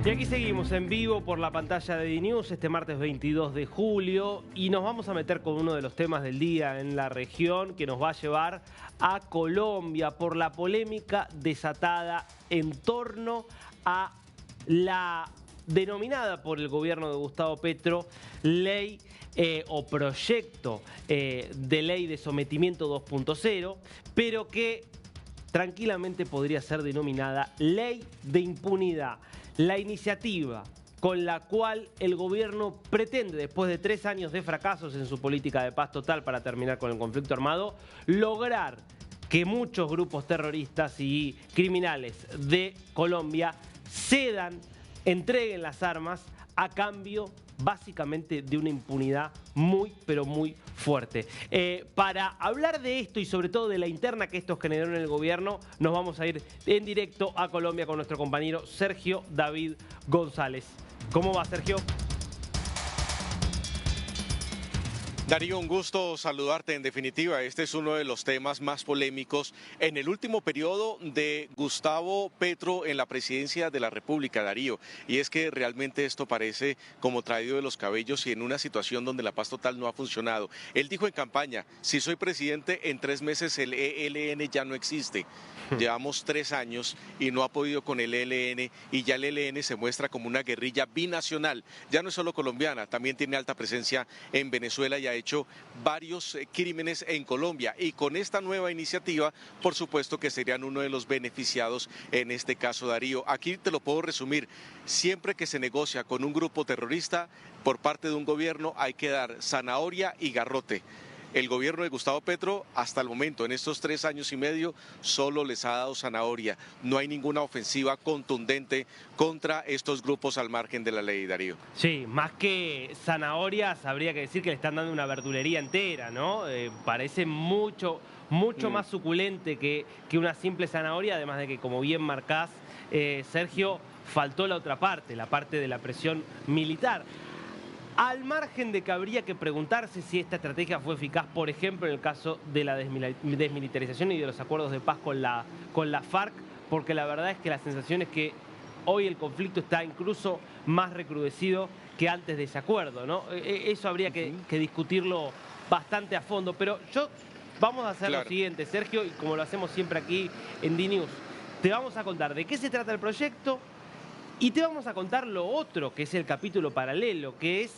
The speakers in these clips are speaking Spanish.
Y aquí seguimos en vivo por la pantalla de DNews este martes 22 de julio y nos vamos a meter con uno de los temas del día en la región que nos va a llevar a Colombia por la polémica desatada en torno a la denominada por el gobierno de Gustavo Petro ley o proyecto de ley de sometimiento 2.0, pero que tranquilamente podría ser denominada ley de impunidad. La iniciativa con la cual el gobierno pretende, después de 3 años de fracasos en su política de paz total para terminar con el conflicto armado, lograr que muchos grupos terroristas y criminales de Colombia cedan, entreguen las armas a cambio básicamente de una impunidad muy, pero muy fuerte. Para hablar de esto y sobre todo de la interna que esto generó en el gobierno, nos vamos a ir en directo a Colombia con nuestro compañero Sergio David González. ¿Cómo va, Sergio? Darío, un gusto saludarte. En definitiva, este es uno de los temas más polémicos en el último periodo de Gustavo Petro en la presidencia de la República, Darío. Y es que realmente esto parece como traído de los cabellos y en una situación donde la paz total no ha funcionado. Él dijo en campaña, si soy presidente, en 3 meses el ELN ya no existe. Llevamos 3 años y no ha podido con el ELN y ya el ELN se muestra como una guerrilla binacional. Ya no es solo colombiana, también tiene alta presencia en Venezuela y ha hecho varios crímenes en Colombia. Y con esta nueva iniciativa, por supuesto que serían uno de los beneficiados en este caso, Darío. Aquí te lo puedo resumir. Siempre que se negocia con un grupo terrorista por parte de un gobierno hay que dar zanahoria y garrote. El gobierno de Gustavo Petro, hasta el momento, en estos 3 años y medio, solo les ha dado zanahoria. No hay ninguna ofensiva contundente contra estos grupos al margen de la ley, Darío. Sí, más que zanahorias, habría que decir que le están dando una verdulería entera, ¿no? Parece mucho más suculente que una simple zanahoria, además de que, como bien marcás, Sergio, faltó la otra parte, la parte de la presión militar. Al margen de que habría que preguntarse si esta estrategia fue eficaz, por ejemplo, en el caso de la desmilitarización y de los acuerdos de paz con la FARC, porque la verdad es que la sensación es que hoy el conflicto está incluso más recrudecido que antes de ese acuerdo, ¿no? Eso habría que discutirlo bastante a fondo, pero vamos a hacer lo siguiente, Sergio, y como lo hacemos siempre aquí en DNews, te vamos a contar de qué se trata el proyecto. Y te vamos a contar lo otro, que es el capítulo paralelo, que es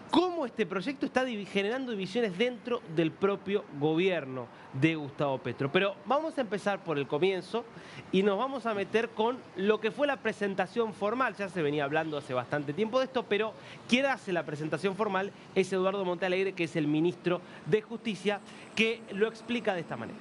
cómo este proyecto está generando divisiones dentro del propio gobierno de Gustavo Petro. Pero vamos a empezar por el comienzo y nos vamos a meter con lo que fue la presentación formal. Ya se venía hablando hace bastante tiempo de esto, pero quien hace la presentación formal es Eduardo Montealegre, que es el ministro de Justicia, que lo explica de esta manera.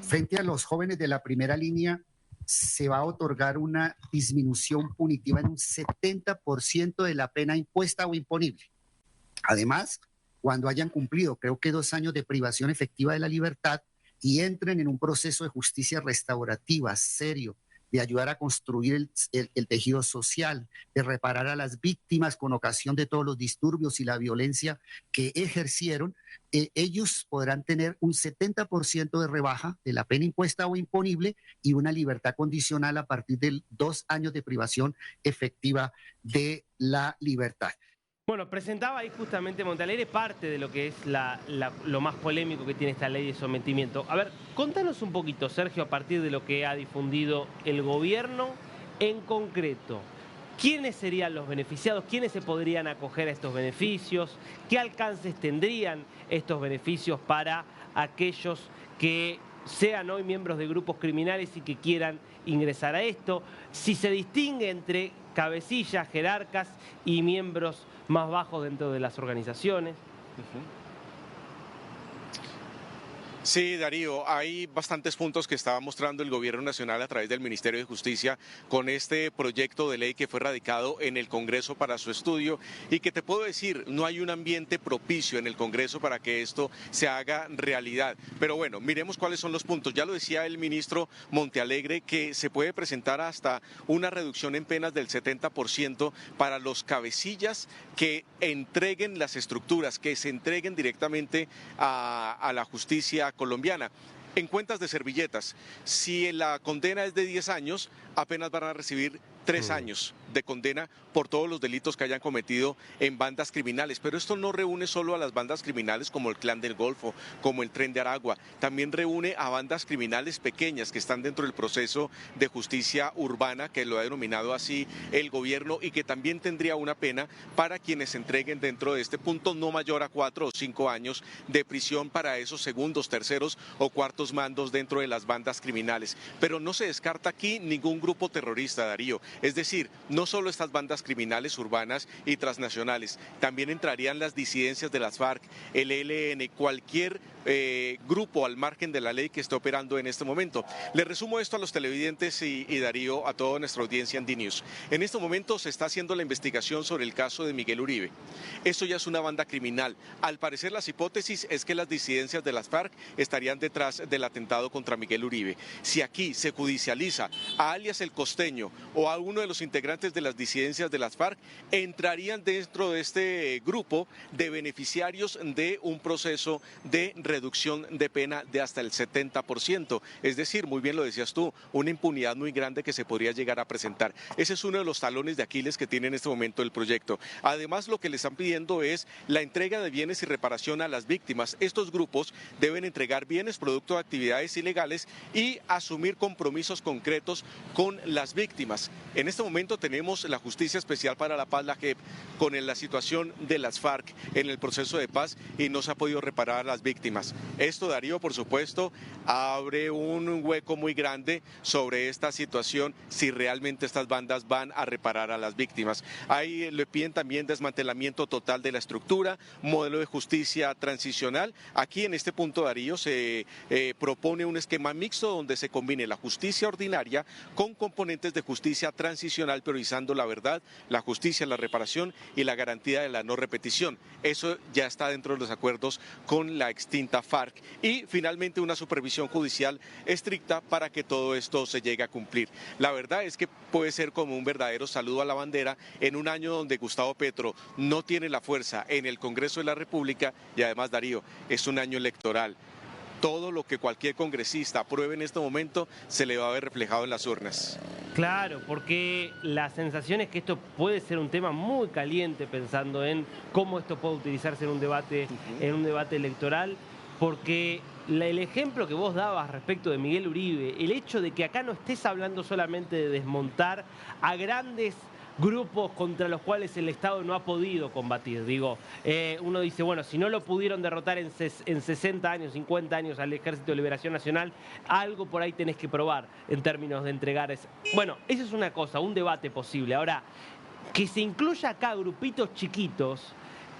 Frente a los jóvenes de la primera línea, se va a otorgar una disminución punitiva en un 70% de la pena impuesta o imponible. Además, cuando hayan cumplido, creo que 2 años de privación efectiva de la libertad y entren en un proceso de justicia restaurativa serio, de ayudar a construir el tejido social, de reparar a las víctimas con ocasión de todos los disturbios y la violencia que ejercieron, ellos podrán tener un 70% de rebaja de la pena impuesta o imponible y una libertad condicional a partir de 2 años de privación efectiva de la libertad. Bueno, presentaba ahí justamente Montealegre parte de lo que es lo más polémico que tiene esta ley de sometimiento. A ver, contanos un poquito, Sergio, a partir de lo que ha difundido el gobierno en concreto. ¿Quiénes serían los beneficiados? ¿Quiénes se podrían acoger a estos beneficios? ¿Qué alcances tendrían estos beneficios para aquellos que sean hoy miembros de grupos criminales y que quieran ingresar a esto? Si se distingue entre cabecillas, jerarcas y miembros más bajos dentro de las organizaciones. Sí, Darío, hay bastantes puntos que estaba mostrando el Gobierno Nacional a través del Ministerio de Justicia con este proyecto de ley que fue radicado en el Congreso para su estudio y que te puedo decir, no hay un ambiente propicio en el Congreso para que esto se haga realidad. Pero bueno, miremos cuáles son los puntos. Ya lo decía el ministro Montealegre que se puede presentar hasta una reducción en penas del 70% para los cabecillas que entreguen las estructuras, que se entreguen directamente a la justicia colombiana. En cuentas de servilletas, si la condena es de 10 años, apenas van a recibir 3 años de condena por todos los delitos que hayan cometido en bandas criminales. Pero esto no reúne solo a las bandas criminales como el Clan del Golfo, como el Tren de Aragua, también reúne a bandas criminales pequeñas que están dentro del proceso de justicia urbana, que lo ha denominado así el gobierno, y que también tendría una pena para quienes se entreguen dentro de este punto no mayor a 4 o 5 años de prisión para esos segundos, terceros o cuartos mandos dentro de las bandas criminales. Pero no se descarta aquí ningún grupo terrorista, Darío. Es decir, no solo estas bandas criminales urbanas y transnacionales, también entrarían las disidencias de las FARC, el ELN, cualquier grupo al margen de la ley que esté operando en este momento. Le resumo esto a los televidentes y Darío, a toda nuestra audiencia en DNews. En este momento se está haciendo la investigación sobre el caso de Miguel Uribe. Esto ya es una banda criminal. Al parecer las hipótesis es que las disidencias de las FARC estarían detrás del atentado contra Miguel Uribe. Si aquí se judicializa a alias El Costeño o a uno de los integrantes de las disidencias de las FARC, entrarían dentro de este grupo de beneficiarios de un proceso de reducción de pena de hasta el 70%. Es decir, muy bien lo decías tú, una impunidad muy grande que se podría llegar a presentar. Ese es uno de los talones de Aquiles que tiene en este momento el proyecto. Además, lo que le están pidiendo es la entrega de bienes y reparación a las víctimas. Estos grupos deben entregar bienes producto de actividades ilegales y asumir compromisos concretos con las víctimas. En este momento tenemos la Justicia Especial para la Paz, la JEP, con la situación de las FARC en el proceso de paz y no se ha podido reparar a las víctimas. Esto, Darío, por supuesto, abre un hueco muy grande sobre esta situación si realmente estas bandas van a reparar a las víctimas. Ahí le piden también desmantelamiento total de la estructura, modelo de justicia transicional. Aquí en este punto, Darío, se propone un esquema mixto donde se combine la justicia ordinaria con componentes de justicia transicional, priorizando la verdad, la justicia, la reparación y la garantía de la no repetición. Eso ya está dentro de los acuerdos con la extinta FARC y finalmente una supervisión judicial estricta para que todo esto se llegue a cumplir. La verdad es que puede ser como un verdadero saludo a la bandera en un año donde Gustavo Petro no tiene la fuerza en el Congreso de la República y además, Darío, es un año electoral. Todo lo que cualquier congresista apruebe en este momento se le va a ver reflejado en las urnas. Claro, porque la sensación es que esto puede ser un tema muy caliente, pensando en cómo esto puede utilizarse en un debate electoral, porque el ejemplo que vos dabas respecto de Miguel Uribe, el hecho de que acá no estés hablando solamente de desmontar a grandes grupos contra los cuales el Estado no ha podido combatir. Digo, uno dice, bueno, si no lo pudieron derrotar en 60 años, 50 años al Ejército de Liberación Nacional, algo por ahí tenés que probar en términos de entregar. Bueno, eso es una cosa, un debate posible. Ahora, que se incluya acá grupitos chiquitos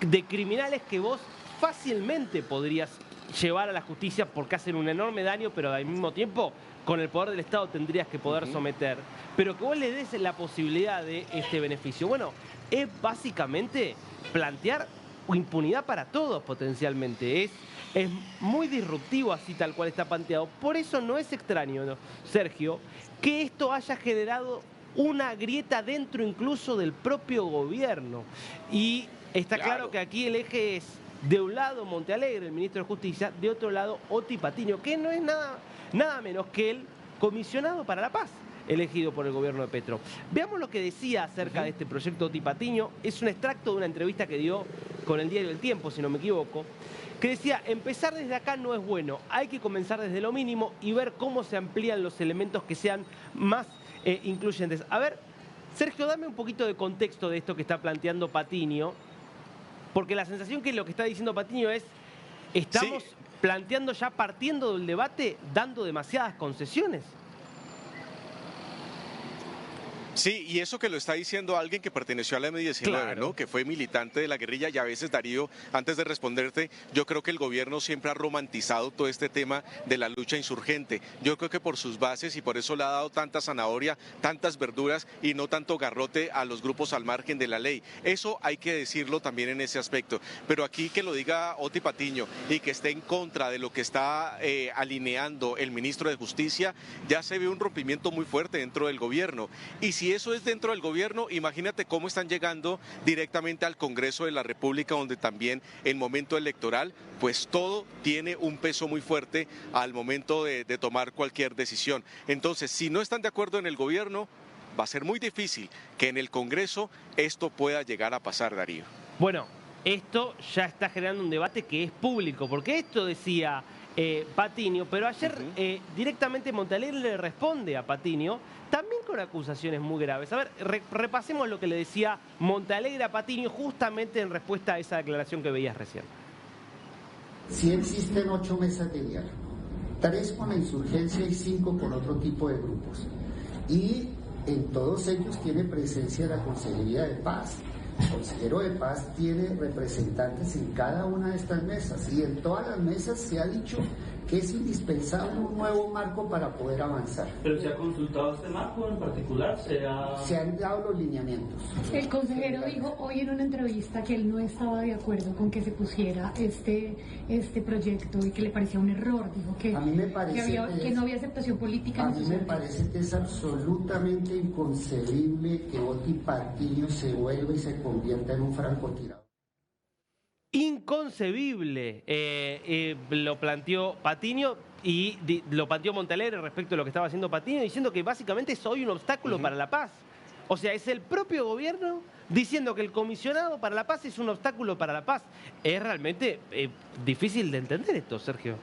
de criminales que vos fácilmente podrías llevar a la justicia porque hacen un enorme daño, pero al mismo tiempo con el poder del Estado tendrías que poder someter, pero que vos le des la posibilidad de este beneficio. Bueno, es básicamente plantear impunidad para todos potencialmente. Es muy disruptivo así tal cual está planteado. Por eso no es extraño, ¿no, Sergio, que esto haya generado una grieta dentro incluso del propio gobierno. Y está claro que aquí el eje es, de un lado Montealegre, el ministro de Justicia, de otro lado Oti Patiño, que no es nada menos que el comisionado para la paz elegido por el gobierno de Petro. Veamos lo que decía acerca de este proyecto Oti Patiño. Es un extracto de una entrevista que dio con el diario El Tiempo, si no me equivoco, que decía: empezar desde acá no es bueno, hay que comenzar desde lo mínimo y ver cómo se amplían los elementos que sean más incluyentes. A ver, Sergio, dame un poquito de contexto de esto que está planteando Patiño, porque la sensación que lo que está diciendo Patiño es, estamos planteando ya, partiendo del debate, dando demasiadas concesiones. Sí, y eso que lo está diciendo alguien que perteneció a la M-19, claro, ¿no? Que fue militante de la guerrilla, y a veces, Darío, antes de responderte, yo creo que el gobierno siempre ha romantizado todo este tema de la lucha insurgente. Yo creo que por sus bases, y por eso le ha dado tanta zanahoria, tantas verduras y no tanto garrote a los grupos al margen de la ley. Eso hay que decirlo también en ese aspecto. Pero aquí que lo diga Oti Patiño y que esté en contra de lo que está alineando el ministro de Justicia, ya se ve un rompimiento muy fuerte dentro del gobierno. Y si eso es dentro del gobierno, imagínate cómo están llegando directamente al Congreso de la República, donde también en momento electoral, pues todo tiene un peso muy fuerte al momento de tomar cualquier decisión. Entonces, si no están de acuerdo en el gobierno, va a ser muy difícil que en el Congreso esto pueda llegar a pasar, Darío. Bueno, esto ya está generando un debate que es público, porque esto decía Patiño, pero ayer directamente Montalegre le responde a Patiño, también con acusaciones muy graves. A ver, repasemos lo que le decía Montalegre a Patiño justamente en respuesta a esa declaración que veías recién. Sí existen 8 mesas de diálogo, 3 con la insurgencia y 5 con otro tipo de grupos. Y en todos ellos tiene presencia la Consejería de Paz. El consejero de Paz tiene representantes en cada una de estas mesas y en todas las mesas se ha dicho que es indispensable un nuevo marco para poder avanzar. ¿Pero se ha consultado este marco en particular? Se han dado los lineamientos. El consejero dijo hoy en una entrevista que él no estaba de acuerdo con que se pusiera este proyecto y que le parecía un error. Dijo que, a mí me parece que no había aceptación política. A mí me parece que es absolutamente inconcebible que Oti Patiño se vuelva y se convierta en un francotirador. Inconcebible, lo planteó Patiño y lo planteó Montalegre respecto a lo que estaba haciendo Patiño, diciendo que básicamente es hoy un obstáculo para la paz. O sea, es el propio gobierno diciendo que el comisionado para la paz es un obstáculo para la paz. Es realmente difícil de entender esto, Sergio.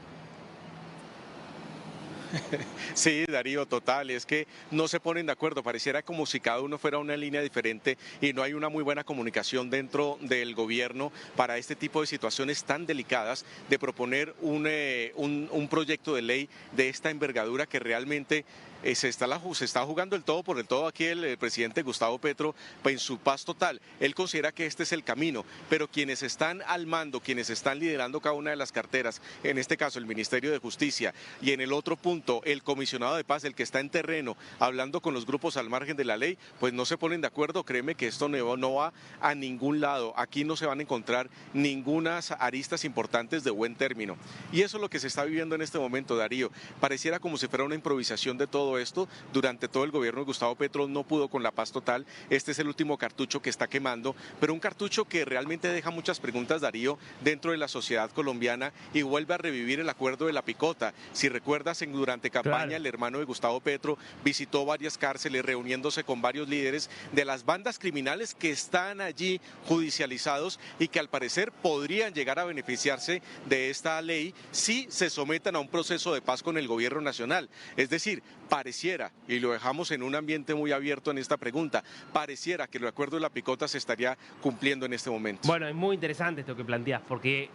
Sí, Darío, total, es que no se ponen de acuerdo, pareciera como si cada uno fuera una línea diferente y no hay una muy buena comunicación dentro del gobierno para este tipo de situaciones tan delicadas, de proponer un proyecto de ley de esta envergadura que realmente se está jugando el todo por el todo aquí el presidente Gustavo Petro en su paz total. Él considera que este es el camino, pero quienes están al mando, quienes están liderando cada una de las carteras, en este caso el Ministerio de Justicia y en el otro punto el comisionado de paz, el que está en terreno hablando con los grupos al margen de la ley, pues no se ponen de acuerdo. Créeme que esto no va a ningún lado. Aquí no se van a encontrar ningunas aristas importantes de buen término. Y eso es lo que se está viviendo en este momento, Darío. Pareciera como si fuera una improvisación de todo esto. Durante todo el gobierno de Gustavo Petro no pudo con la paz total. Este es el último cartucho que está quemando, pero un cartucho que realmente deja muchas preguntas, Darío, dentro de la sociedad colombiana y vuelve a revivir el acuerdo de la picota. Si recuerdas, durante campaña, claro, el hermano de Gustavo Petro visitó varias cárceles reuniéndose con varios líderes de las bandas criminales que están allí judicializados y que al parecer podrían llegar a beneficiarse de esta ley si se sometan a un proceso de paz con el gobierno nacional. Es decir, pareciera, y lo dejamos en un ambiente muy abierto en esta pregunta, pareciera que el acuerdo de la picota se estaría cumpliendo en este momento. Bueno, es muy interesante esto que planteas, porque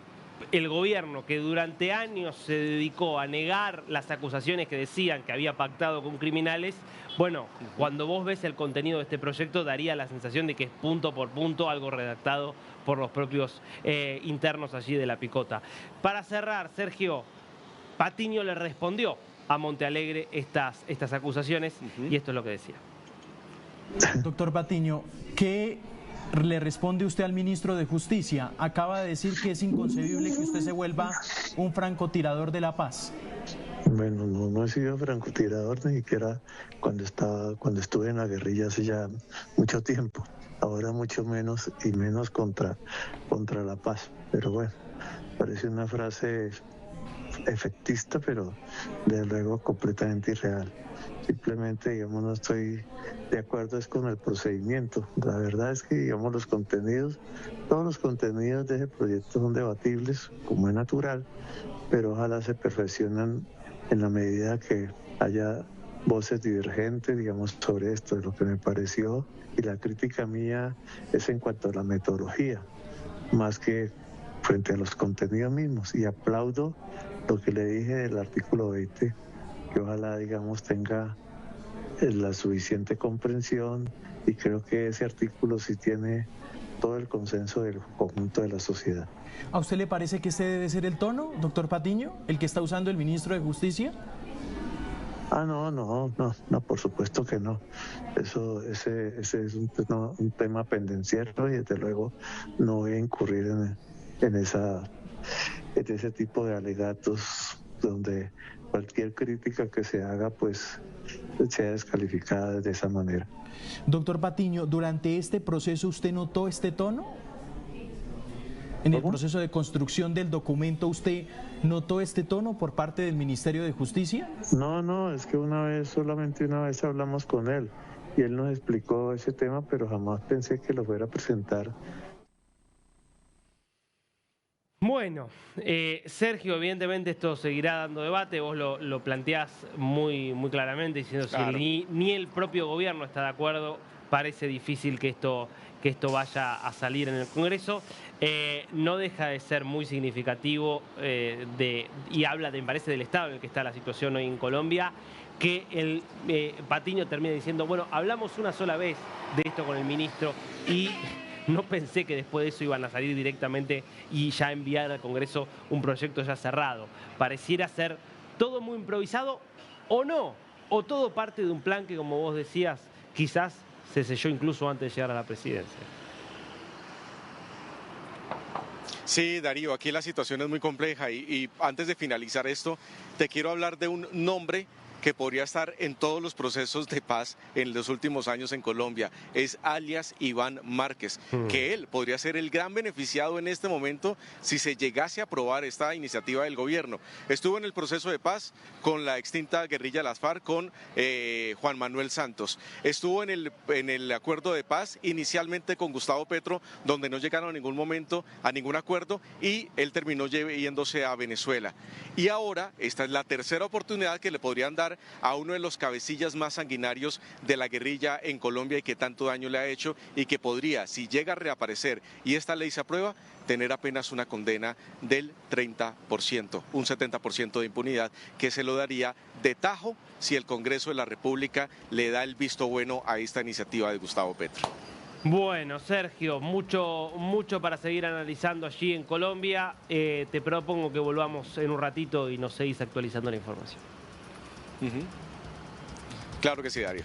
el gobierno que durante años se dedicó a negar las acusaciones que decían que había pactado con criminales, bueno, cuando vos ves el contenido de este proyecto daría la sensación de que es punto por punto algo redactado por los propios internos allí de la picota. Para cerrar, Sergio, Patiño le respondió a Montalegre estas acusaciones y esto es lo que decía. Doctor Patiño, ¿qué le responde usted al ministro de Justicia? Acaba de decir que es inconcebible que usted se vuelva un francotirador de la paz. Bueno, no he sido francotirador ni siquiera cuando estuve en la guerrilla hace ya mucho tiempo. Ahora mucho menos y menos contra la paz. Pero bueno, parece una frase efectista, pero desde luego completamente irreal. Simplemente, digamos, no estoy de acuerdo es con el procedimiento. La verdad es que, digamos, todos los contenidos de ese proyecto son debatibles, como es natural, pero ojalá se perfeccionan en la medida que haya voces divergentes, digamos, sobre esto. Lo que me pareció, y la crítica mía es en cuanto a la metodología, más que frente a los contenidos mismos. Y aplaudo lo que le dije del artículo 20, que ojalá, digamos, tenga la suficiente comprensión, y creo que ese artículo sí tiene todo el consenso del conjunto de la sociedad. ¿A usted le parece que este debe ser el tono, doctor Patiño, el que está usando el ministro de Justicia? No, por supuesto que no. Ese es un tema pendenciero y desde luego no voy a incurrir en ese tipo de alegatos donde cualquier crítica que se haga pues sea descalificada de esa manera. Doctor Patiño, ¿durante este proceso usted notó este tono? ¿En el proceso de construcción del documento usted notó este tono por parte del Ministerio de Justicia? No, es que solamente una vez hablamos con él y él nos explicó ese tema, pero jamás pensé que lo fuera a presentar. Bueno, Sergio, evidentemente esto seguirá dando debate, vos lo planteás muy claramente, diciendo Claro. si ni el propio gobierno está de acuerdo, parece difícil que esto vaya a salir en el Congreso. No deja de ser muy significativo y habla, me parece, del estado en el que está la situación hoy en Colombia, que el Patiño termina diciendo, bueno, hablamos una sola vez de esto con el ministro y no pensé que después de eso iban a salir directamente y ya enviar al Congreso un proyecto ya cerrado. Pareciera ser todo muy improvisado o no, o todo parte de un plan que, como vos decías, quizás se selló incluso antes de llegar a la presidencia. Sí, Darío, aquí la situación es muy compleja y antes de finalizar esto, te quiero hablar de un nombre que podría estar en todos los procesos de paz en los últimos años en Colombia. Es alias Iván Márquez, que él podría ser el gran beneficiado en este momento si se llegase a aprobar esta iniciativa del gobierno. Estuvo en el proceso de paz con la extinta guerrilla de las FARC, con Juan Manuel Santos. Estuvo en el acuerdo de paz inicialmente con Gustavo Petro, donde no llegaron en ningún momento a ningún acuerdo y él terminó yéndose a Venezuela. Y ahora esta es la tercera oportunidad que le podrían dar a uno de los cabecillas más sanguinarios de la guerrilla en Colombia y que tanto daño le ha hecho y que podría, si llega a reaparecer y esta ley se aprueba, tener apenas una condena del 30%, un 70% de impunidad que se lo daría de tajo si el Congreso de la República le da el visto bueno a esta iniciativa de Gustavo Petro. Bueno, Sergio, mucho para seguir analizando allí en Colombia. Te propongo que volvamos en un ratito y nos seguís actualizando la información. Claro que sí, Darío.